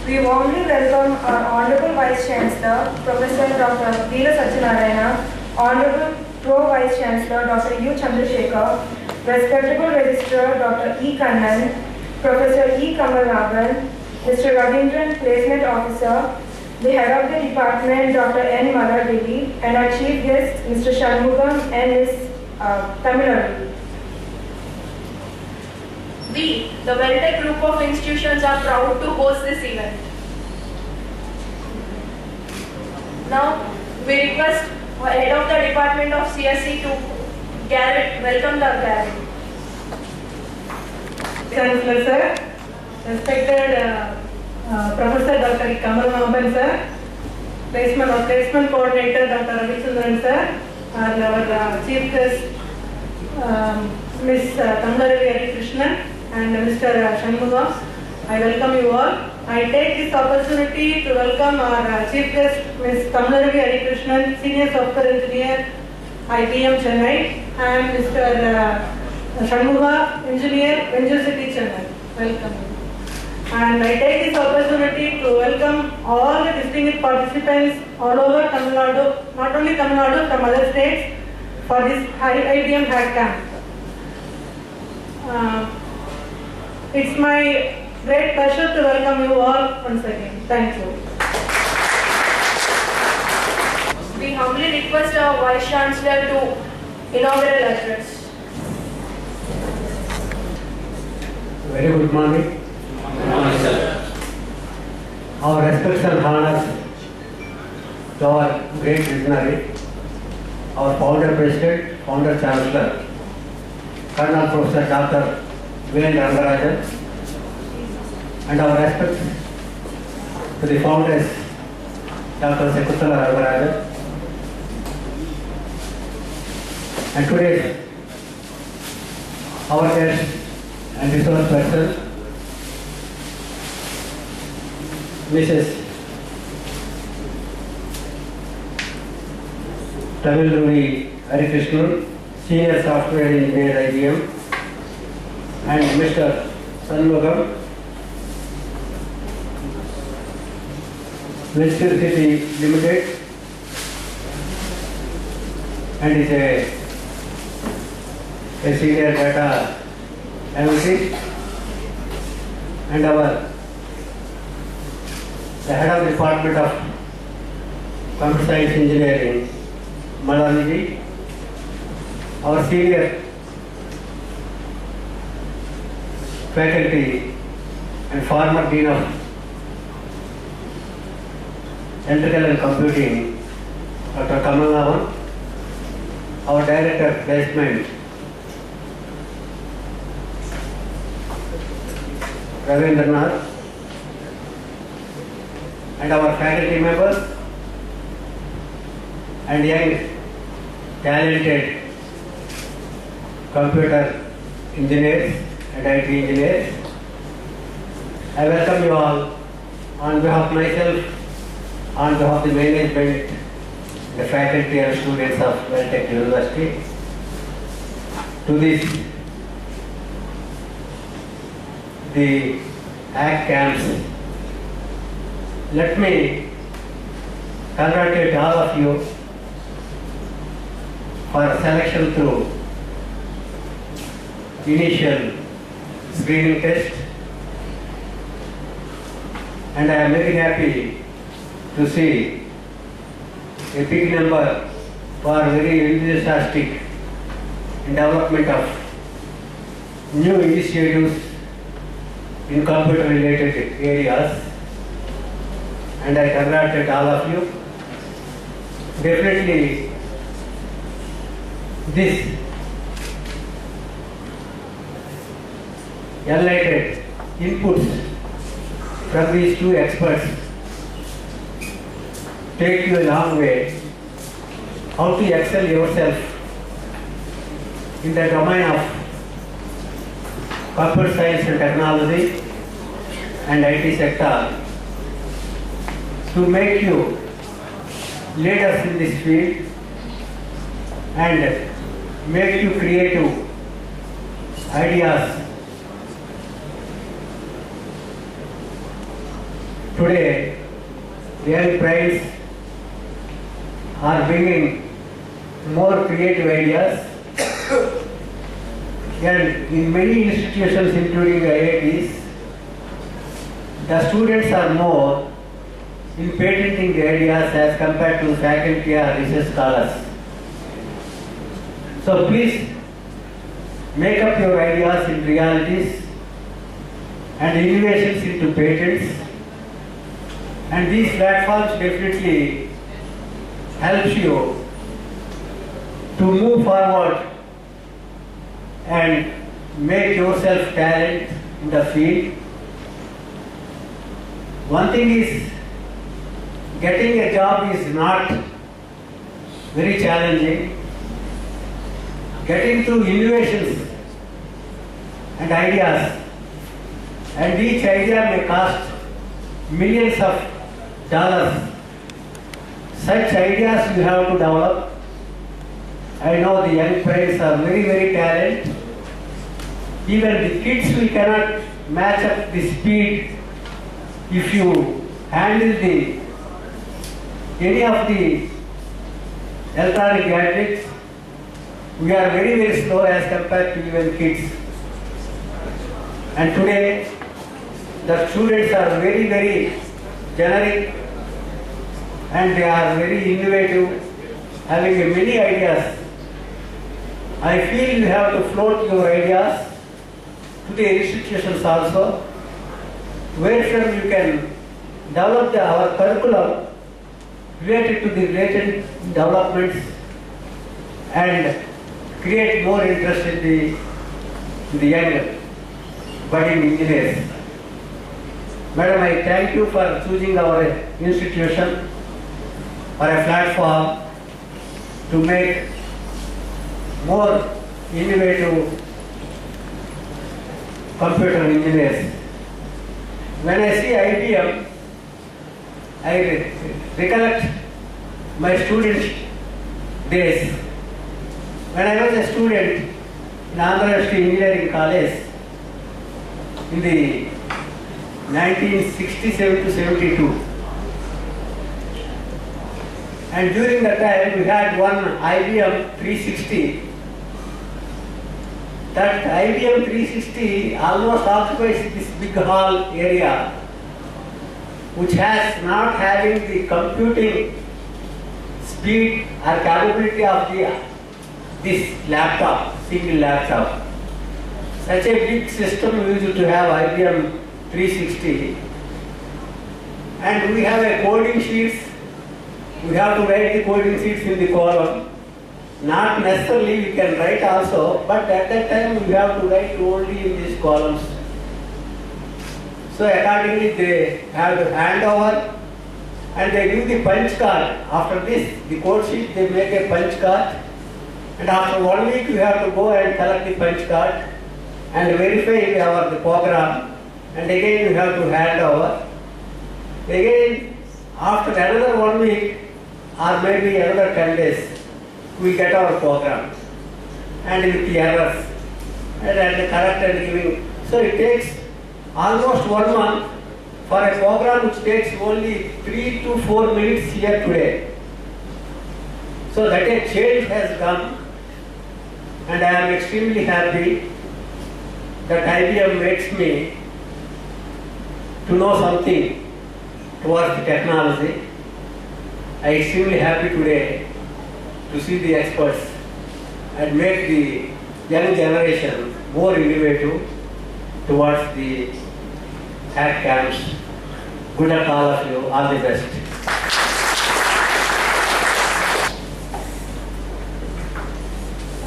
We warmly welcome our Honorable Vice Chancellor, Professor Dr. Veera Satyanarayana, Honorable Pro Vice Chancellor, Dr. U. Chandrasekhar, Respectable Registrar, Dr. E. Kannan, Professor E. Kamal Nagan, Mr. Ravindran, Placement Officer, the Head of the Department, Dr. N. Maladevi, and our Chief Guest, Mr. Shanmugam and Ms. Tamilaru. We, the Well-Tech Group of institutions, are proud to host this event. Now, we request the Head of the Department of CSE to welcome the Garrett. Chancellor sir, respected Professor Dr. Kamal Nagan sir, placement coordinator Dr. Ravichandran sir, and our chief guest Ms. Tamilaru Krishnan and Mr. Shanmugam. I welcome you all. I take this opportunity to welcome our chief guest Ms. Tamilaru Krishnan, Senior Software Engineer, Ibm Chennai, and Mr. Shanmugam, Engineer, Venture City Chennai. Welcome. And I take this opportunity to welcome all the distinguished participants all over Tamil Nadu, not only Tamil Nadu, from other states, for this IBM Hack Camp. It's my great pleasure to welcome you all once again. Thank you. We humbly request our Vice Chancellor to inaugural address. Very good morning. Good morning, sir. Our respects and honors to our great visionary, our founder president, founder chancellor, Colonel Professor Dr. Veera Rangarajan, and our respects to the founders, Dr. Sekuthala Rangarajan, and today our guest and resource person, Mrs. Tamilaru Harikrishnan, Senior Software Engineer IBM, and Mr. Shanmugam, Venture City Limited, and is a senior data analyst, and the head of Department of Computer Science Engineering, Maladevi, our senior faculty and former Dean of Electrical and Computing, Dr. Kamal Nagan, our Director Placement, Ravindran, and our faculty members and young talented computer engineers and IT engineers. I welcome you all on behalf of myself, on behalf of the management, the faculty and students of Well-Tech University, to this, the ACT camps. Let me congratulate all of you for selection through initial screening test, and I am very happy to see a big number who are very enthusiastic in development of new initiatives in computer related areas, and I congratulate all of you. Definitely this enlightened inputs from these two experts take you a long way how to excel yourself in the domain of computer science and technology and IT sector, to make you leaders in this field and make you creative ideas today young brains are bringing more creative ideas, and in many institutions including the IITs, the students are more in patenting the ideas as compared to faculty or research scholars. So please make up your ideas in realities and innovations into patents, and these platforms definitely helps you to move forward and make yourself talent in the field. One thing is, getting a job is not very challenging. Getting to innovations and ideas, and each idea may cost millions of dollars. Such ideas you have to develop. I know the young brains are very, very talented. Even the kids, we cannot match up the speed if you handle any of the electronic gadgets. We are very, very slow as compared to even kids. And today, the students are very, very generic, and they are very innovative, having many ideas. I feel you have to float your ideas to the institutions also, where from you can develop our curriculum related to the related developments and create more interest in the young budding engineers. Madam, I thank you for choosing our institution for a platform to make more innovative computer engineers. When I see IBM, I recollect my student days. When I was a student in Andhra University Engineering College in the 1967 to 72, and during that time we had one IBM 360. That IBM 360 almost occupies this big hall area, which has not having the computing speed or capability of this laptop, single laptop. Such a big system we used to have IBM 360, and we have a coding sheets. We have to write the coding sheets in the column. Not necessarily we can write also, but at that time we have to write only in these columns. So accordingly they have to hand over, and they give the punch card. After this, the code sheet, they make a punch card, and after 1 week you have to go and collect the punch card and verify the program, and again you have to hand over. Again, after another 1 week or maybe another 10 days, we get our program, and with the errors and correct and giving. So it takes almost 1 month for a program which takes only 3 to 4 minutes here today. So that a change has come, and I am extremely happy that IBM makes me to know something towards the technology. I am extremely happy today to see the experts and make the young generation more innovative towards the hack camps. Good luck all of you, all the best.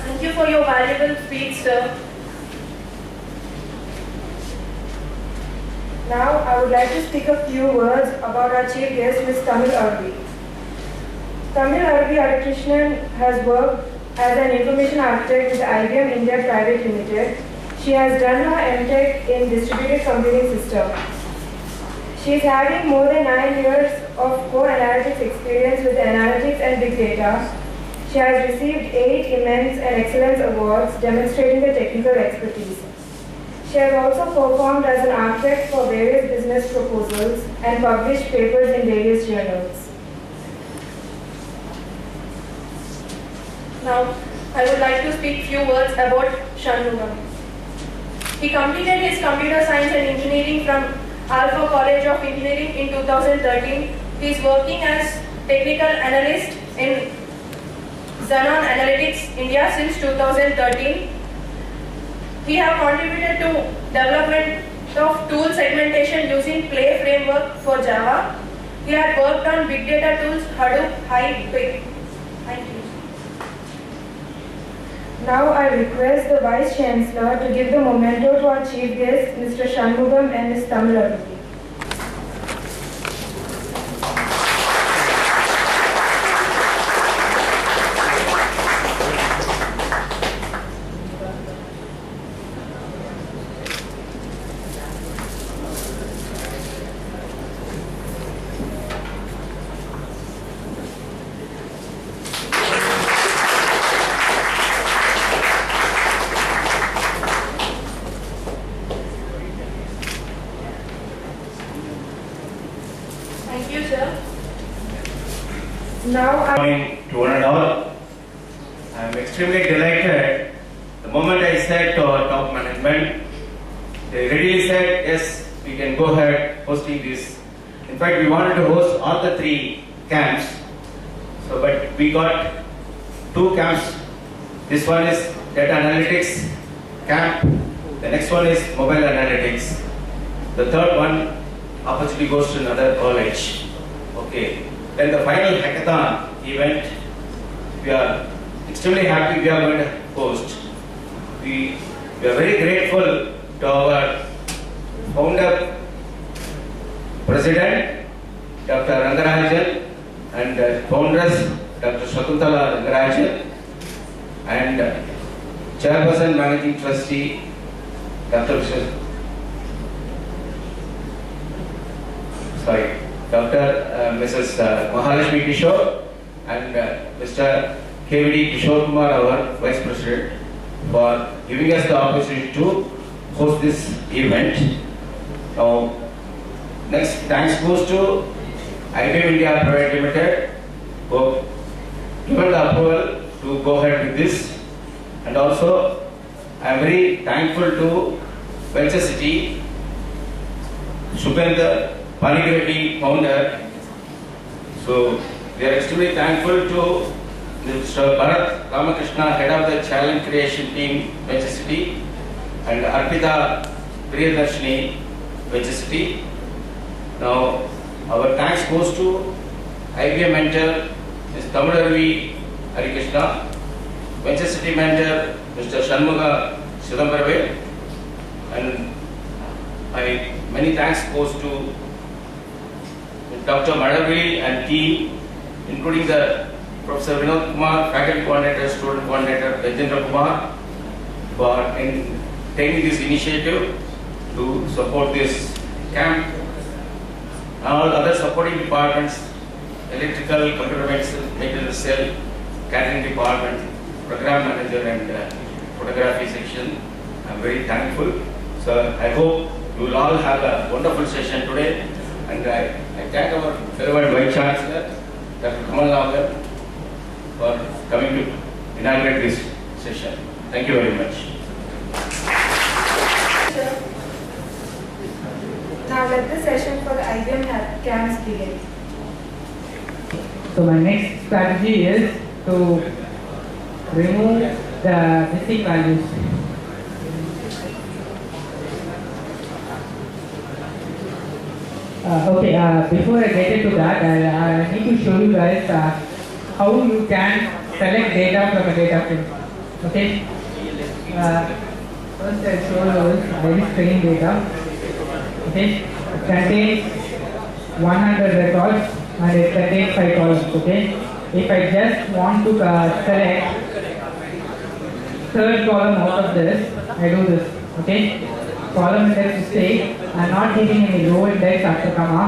Thank you for your valuable speech, sir. Now, I would like to speak a few words about our chief guest, Ms. Tamil Arvi. Tamil Arvi Arikrishnan has worked as an information architect with IBM India Private Limited. She has done her MTech in distributed computing system. She is having more than 9 years of core analytics experience with analytics and big data. She has received 8 immense and excellence awards demonstrating her technical expertise. She has also performed as an architect for various business proposals and published papers in various journals. Now, I would like to speak few words about Shanmugam. He completed his computer science and engineering from Alpha College of Engineering in 2013. He is working as technical analyst in Xenon Analytics India since 2013. He has contributed to development of tool segmentation using Play framework for Java. He had worked on big data tools Hadoop, Hive, Big. Thank you. Now I request the Vice Chancellor to give the memento to our Chief Guest, Mr. Shanmugam and Ms. Tamilaru. Thank you, sir. Now I Morning to one and all. I am extremely delighted. The moment I said to our top management, they readily said, yes, we can go ahead hosting this. In fact, we wanted to host all the 3 camps. So, but we got 2 camps. This one is data analytics camp. The next one is mobile analytics. The third one, opportunity goes to another college. Okay. Then the final hackathon event, we are extremely happy we are going to host. We are very grateful to our founder, President, Dr. Rangarajan, and founders, Dr. Shakuntala Rangarajan, and Chairperson Managing Trustee, Dr. Mrs. Mahalakshmi Kishore, and Mr. KVD Kishore Kumar, our Vice President, for giving us the opportunity to host this event. Now, next thanks goes to Ibm India Private Limited for given the approval to go ahead with this, and also I am very thankful to Venture City, Shubhendra Panigravi founder. So we are extremely thankful to Mr. Bharat Ramakrishna, head of the challenge creation team, Venture City, and Arpita Priyadarshini, Venture City. Now, our thanks goes to IBM mentor, Ms. Tamilaru Harikrishna, Venture City mentor, Mr. Shanmuga Sidambarave, and many thanks goes to Dr. Madhavi and team, including the Professor Vinod Kumar, faculty coordinator, student coordinator, Rajendra Kumar, for taking this initiative to support this camp. And all other supporting departments, electrical, computer medicine, maintenance cell, catering department, program manager, and photography section. I am very thankful. So I hope you will all have a wonderful session today. And I thank our beloved Vice Chancellor, Dr. Kamal Nagar, for coming to inaugurate this session. Thank you very much. now let the session for the IBM camps begin. So my next strategy is to remove the missing values. Before I get into that, I need to show you guys how you can select data from a data frame. Okay. First I'll show you is training data. Okay. It contains 100 records and it contains 5 columns. Okay. If I just want to select third column out of this, I do this. Okay. Column index is take. I am not giving any row index after comma.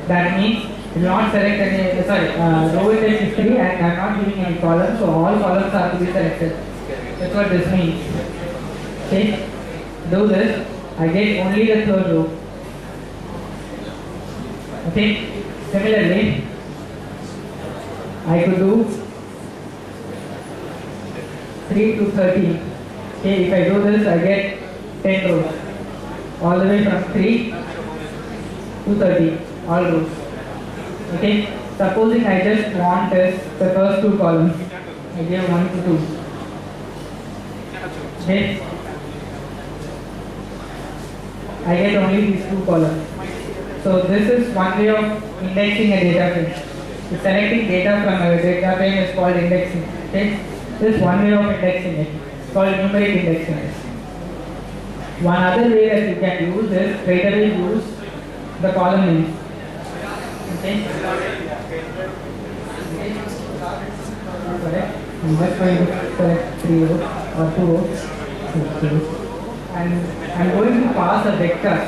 That means you will not select any, row index is 3 and I am not giving any columns, so all columns are to be selected. That's what this means. Okay, do this. I get only the third row. Okay. Similarly, I could do 3 to 13. Okay, if I do this, I get 10 rows. All the way from 3 to 30, all rows. Okay, supposing I just want this, the first two columns. I give 1 to 2. Okay, I get only these two columns. So this is one way of indexing a data frame. So selecting data from a data frame is called indexing. Okay, this is one way of indexing it. It's called numeric indexing. One other way that you can use is straight away use the column names. Okay. Correct. I'm just going to select 3 rows or 2 rows. And I'm going to pass a vector.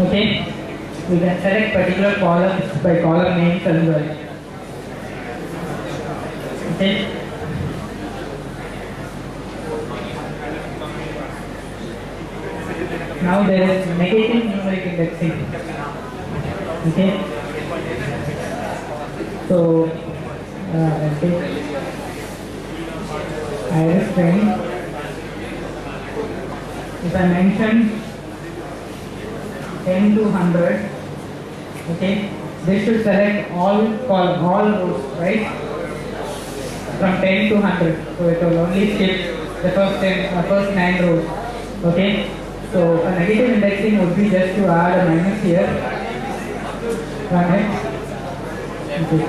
Okay, we can select particular columns by column names as well. Okay. Now there is negative numeric indexing. Okay. So, okay. Iris string. If I mention 10 to 100, okay, this should select all rows, right, from 10 to 100, so it will only skip the first 9 rows, okay. So a negative indexing would be just to add a minus here, right? Okay.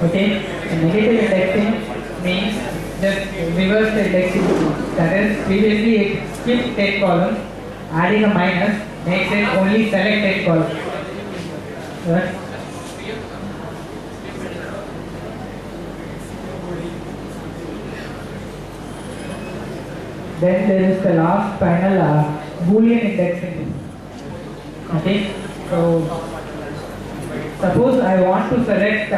Okay, and negative indexing means just reverse the indexing. That is, previously it skipped 10 columns, adding a minus makes it only select 10 columns. Right? Then there is the last final Boolean indexing. Okay, so suppose I want to select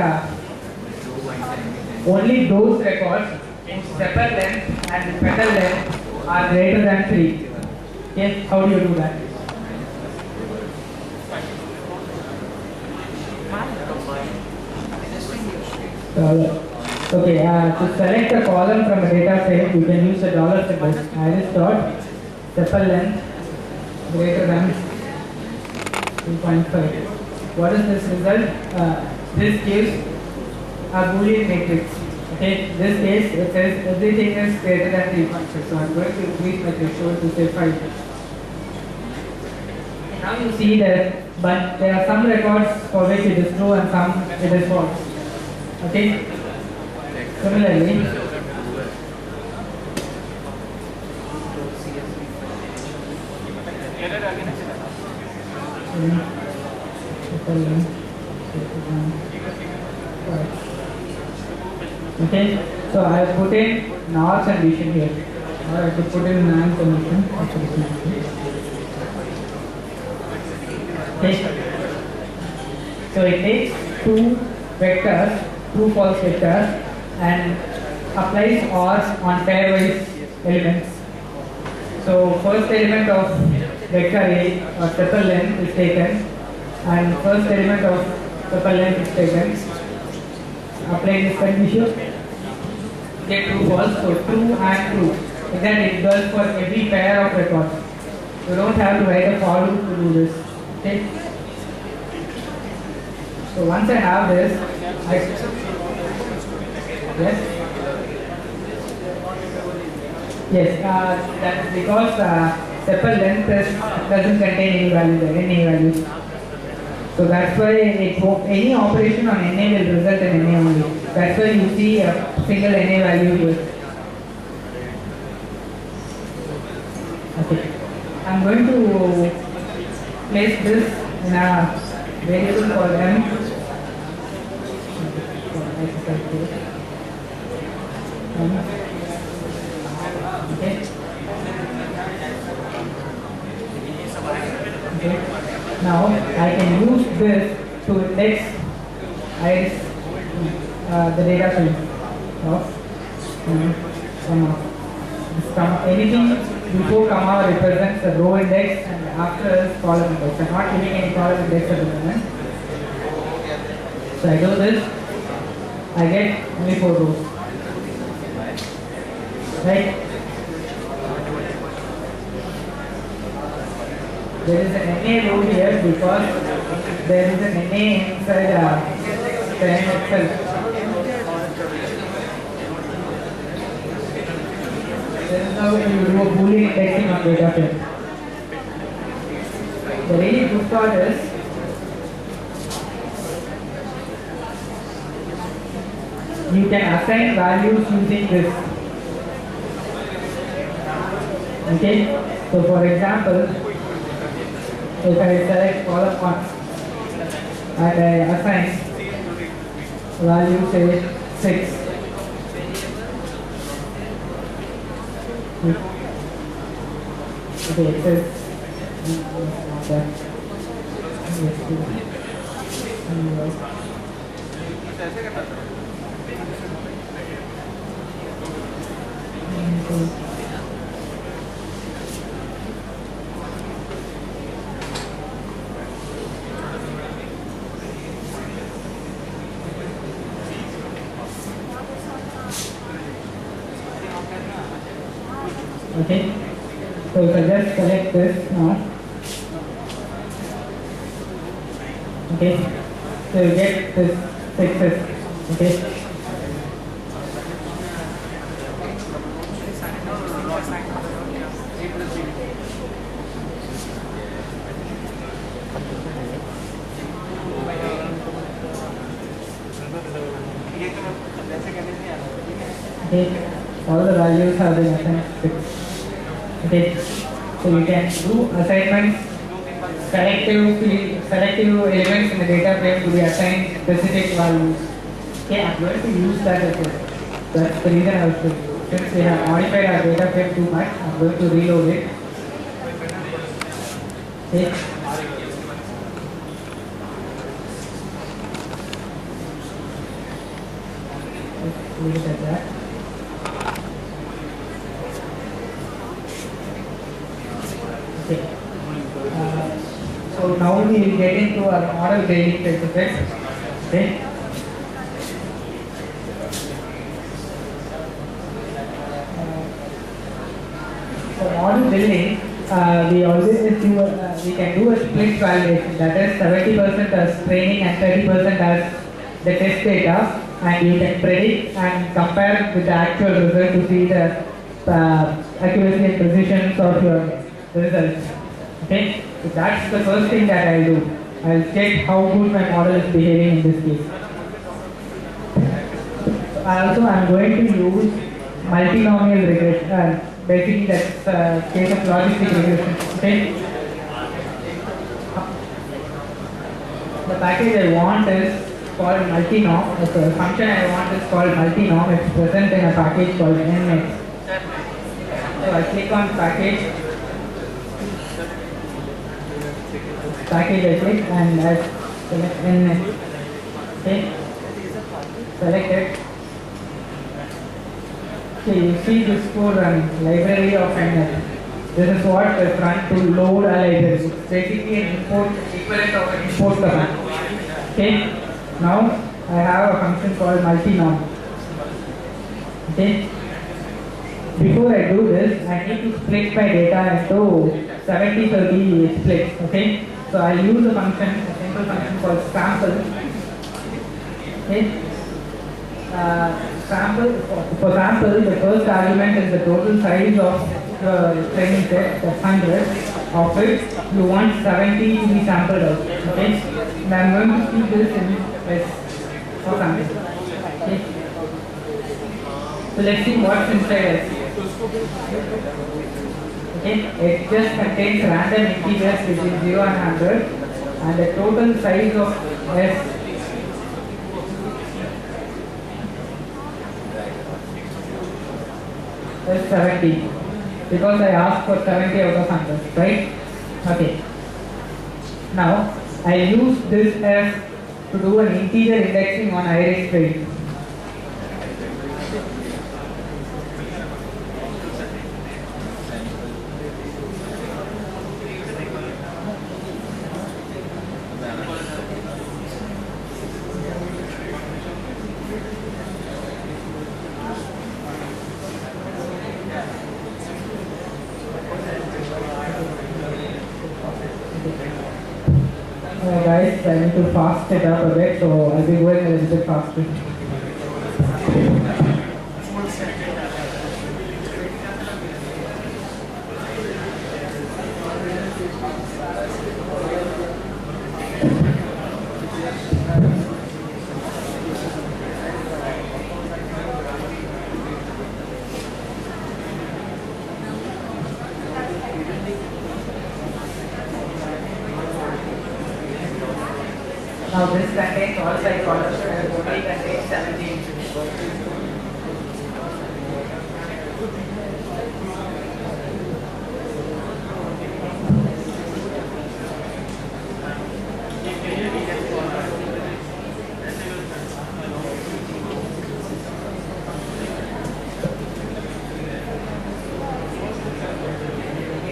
only those records whose sepal length and petal length are greater than 3. Okay, how do you do that? Okay, to select a column from a data frame, you can use the dollar symbol. Iris dot sepal length greater than 2.5. What is this result? This gives a Boolean matrix. Okay, this case it says everything is greater than 3.6. So I'm going to increase my threshold to say 5. Now you see that, but there are some records for which it is true and some it is false. Okay. Similarly, okay, so I have put in NOR condition here, or I could put in NAND condition. Okay, so it takes two vectors, two false vectors, and applies OR on pairwise elements. So first element of vector A or sepal length is taken, and first element of sepal length is taken. Apply this condition, get true false, so true and true. Again, it does for every pair of records. You don't have to write a for loop to do this. Okay. So once I have this, yes, that's because sepal length doesn't contain any value there, any values. So that's why any operation on NA will result in NA only. That's why you see a single NA value here. Okay. I'm going to place this in a variable called m. Okay. Okay. Now I can use this to index iris the data frame of anything before comma represents the row index and after is column index. I'm not giving any column index at the moment. So I do this, I get only 4 rows. Right? There is an NA row here because there is an NA inside the n itself. This is how you do a Boolean indexing on data frame. The really good part is you can assign values using this. Okay? So for example, if I select column 1 and I assign value say 6. Okay, it says not that. Okay, so if I just select this now, okay, so you get this 6s, okay. Okay, all the values have been assigned 6. Okay, so you can do assignments, selective elements in the data frame to be assigned specific values. Okay, I'm going to use that as well. That's the reason I was doing. Since we have modified our data frame too much, I'm going to reload it. Okay. Let's leave it at that. Okay. So now we will get into our model building exercise. Okay. For model building, we always do we can do a split validation. That is 70% as training and 30% as the test data, and you can predict and compare with the actual result to see the accuracy and precision of your results. Okay, so that's the first thing that I'll do. I'll check how good my model is behaving in this case. So I'm going to use multinomial regression. Basically, that's case of logistic regression. Okay. The package I want is called multinorm. The function I want is called multinorm. It's present in a package called nx. So I click on package. I click and I select nx. Okay. Select it. Okay, you see this code running, library of nx. This is what is run to load a library. It's basically an import equivalent of an import command. Okay. Now I have a function called multinorm. Okay. Before I do this, I need to split my data into 70-30 splits. Okay. So I'll use a function, a simple function called sample. Okay. For sample, the first argument is the total size of the training set, that's 100, of which you want 70 to be sampled out. Okay. And I'm going to keep this in S for sample. Okay. So let's see what's inside S. Okay, it just contains random integers between 0 and 100, and the total size of S is 70, because I asked for 70 out of 100, right? Okay. Now I use this F to do an integer indexing on iris tree. Guys, I need to fast it up a bit, so I'll be going a little bit faster. Now this contains all 5 columns and only contains 17.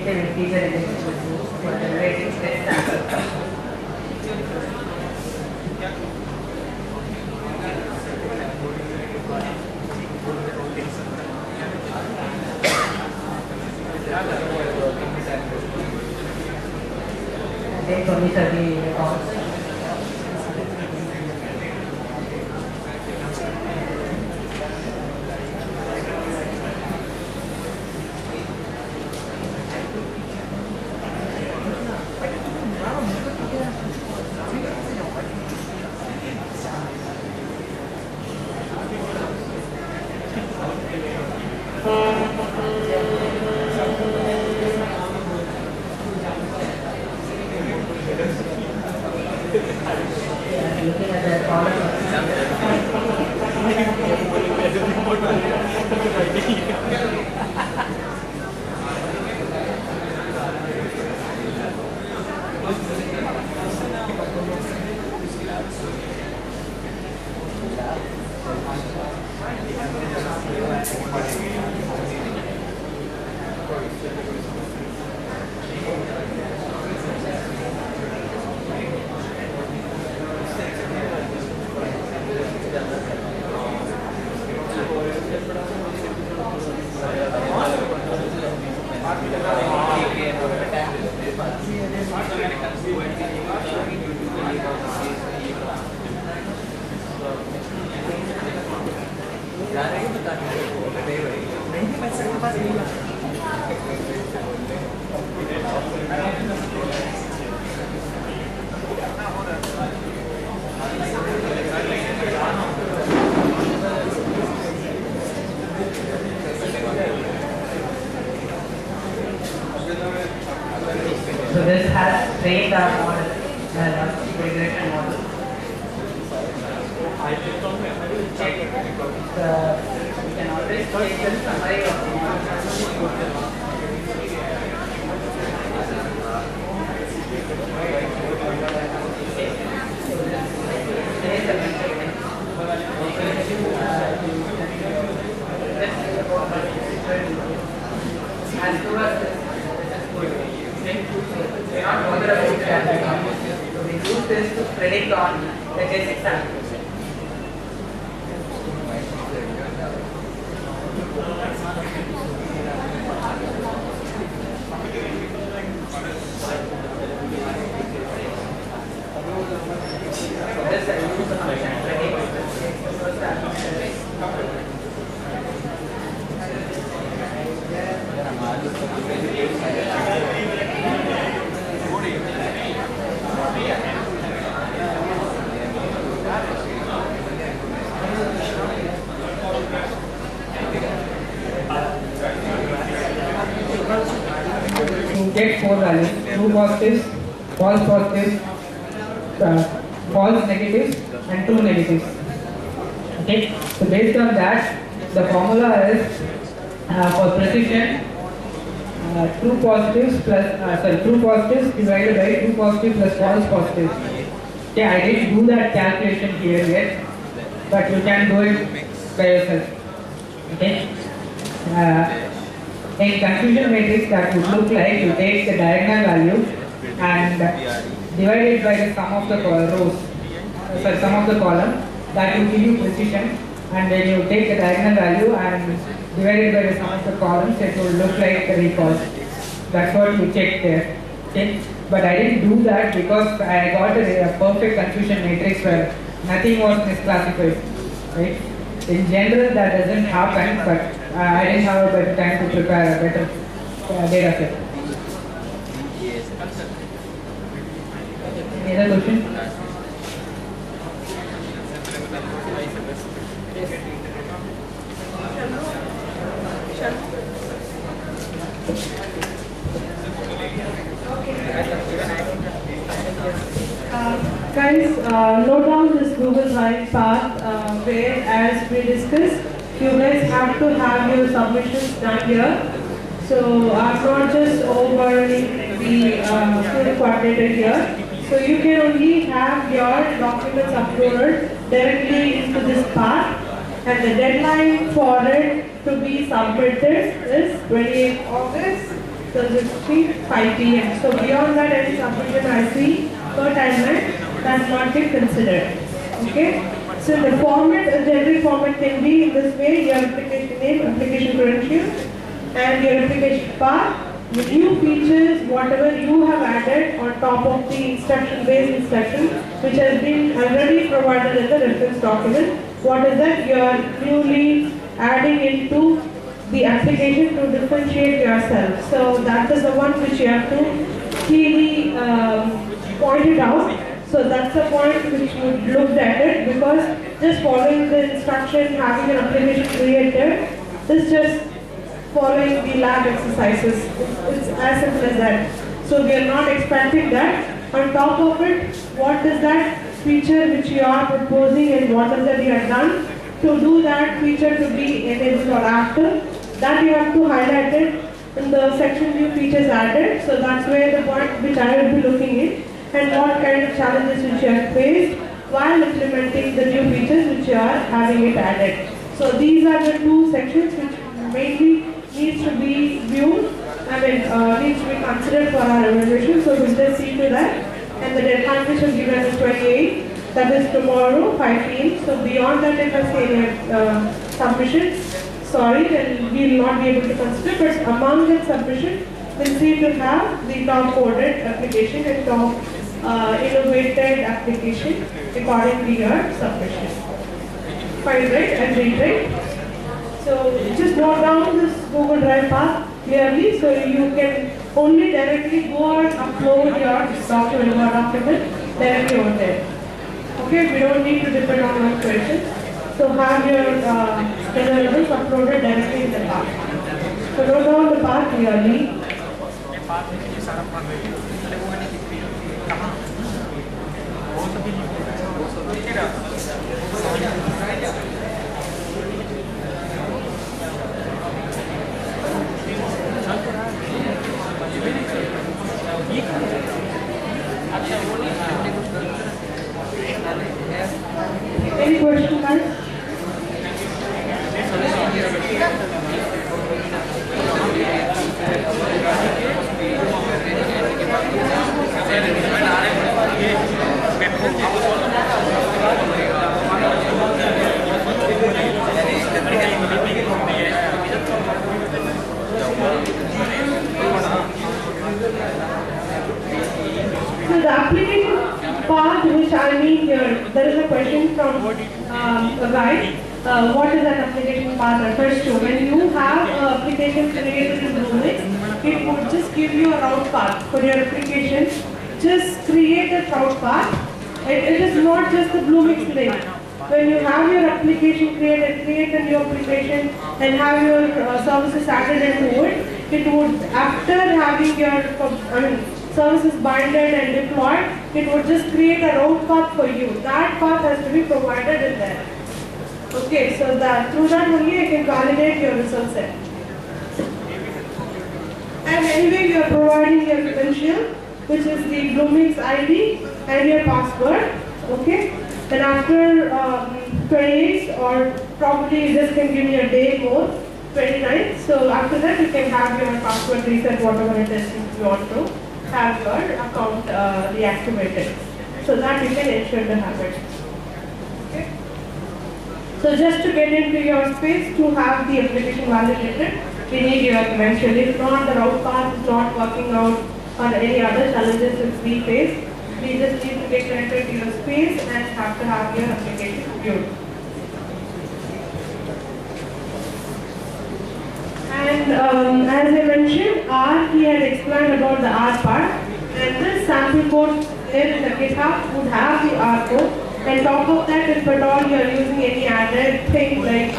Integer indexing for generating test samples. Then for these are the records. Looking at the column. So this has trained our model, regression model. We can always take the summary of the model. As to us, we are not bothered about that. So we use this to predict on the test samples. So this I use the function predict. get 4 values: true positives, false positives, false negatives, and true negatives. Okay, so based on that, the formula is for precision, true positives divided by true positive plus false positives. Okay, I didn't do that calculation here yet, but you can do it by yourself. Okay. In confusion matrix, that would look like you take the diagonal value and divide it by the sum of the rows, sum of the column. That will give you precision, and then you take the diagonal value and divide it by the sum of the columns. It will look like the recall. That's what you check there. Okay, but I didn't do that because I got a perfect confusion matrix where nothing was misclassified. Right? In general, that doesn't happen, but I didn't have a better time to prepare a better data set. Any other question? Guys, note down this Google Drive path where, as we discussed, you guys have to have your submissions done here. So I'm not just over the student coordinator here. So you can only have your documents uploaded directly into this path, and the deadline for it to be submitted is 28th August, so this is 5 p.m. So beyond that, any submission I see per timeline does not get considered. Okay? So the format, a generic format can be in this way: your application name, application credentials, and your application path. The new features, whatever you have added on top of the instruction-based instruction, which has been already provided in the reference document. What is that? You are newly adding into the application to differentiate yourself. So that is the one which you have to clearly point it out. So that's the point which you looked at it, because just following the instruction, having an application created, is just following the lab exercises. It's as simple as that. So we are not expecting that. On top of it, what is that feature which you are proposing and what is that you have done to do that feature to be enabled or active? That you have to highlight it in the section new features added. So that's where the point which I will be looking in, and what kind of challenges which you have faced while implementing the new features which you are having it added. So these are the two sections which mainly needs to be viewed, needs to be considered for our evaluation. So we'll just see to that. And the deadline which was given is 28th, that is tomorrow, 5 p.m. So beyond that, if I say submissions, sorry, then we will not be able to consider. But among that submission, we'll see to have the top coded application and top innovated application according to your submission. Fine, right? And read. So just note down this Google Drive path clearly, so you can only directly go and upload your document directly over there. Okay, we don't need to depend on one question. So have your deliverables uploaded directly in the path. So note down the path clearly. Any question, guys? So the application part which I mean here, there is a question from a guy. What is an application path refers to? When you have an application created in Bluemix, it would just give you a route path for your application. Just create a route path. It is not just the Bluemix link. When you have your application create a new application and have your services added into it, it would, after having your services binded and deployed, it would just create a route path for you. That path has to be provided in there. Okay, so that through that only I can validate your result set. And anyway, you are providing your credential, which is the Blooming's ID and your password. Okay, and after 28 or probably this can give me a day more, 29. So after that, you can have your password reset, whatever it is you want to have your account reactivated, so that you can ensure the habit. Okay. So just to get into your space to have the application validated, we need your credential. If not, the route path is not working out or any other challenges which we face, we just need to get connected to your space and have to have your application viewed. And as I mentioned, R, he had explained about the R part, and this sample code there in the GitHub would have the R code. And top of that, if at all you are using any added thing like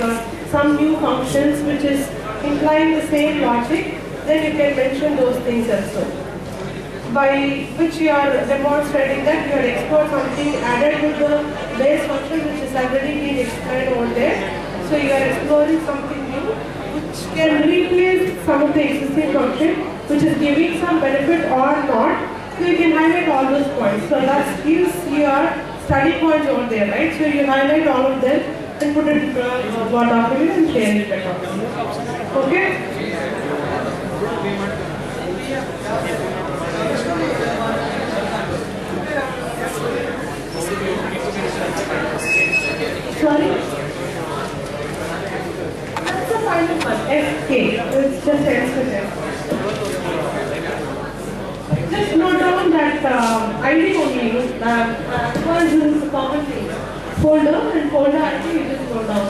some new functions which is implying the same logic, then you can mention those things also. By which you are demonstrating that you are explored something added to the base function which is already been explained over there. So you are exploring something new which can replace some of the existing function which is giving some benefit or not. So you can highlight all those points. So that gives your study points over there, right? So you highlight all of them and put it in one document and share it back. Okay? Sorry? That's the final one, FK. It's just ends with F. Just note down that ID only, because this is a common thing. Folder and folder ID, you just note down.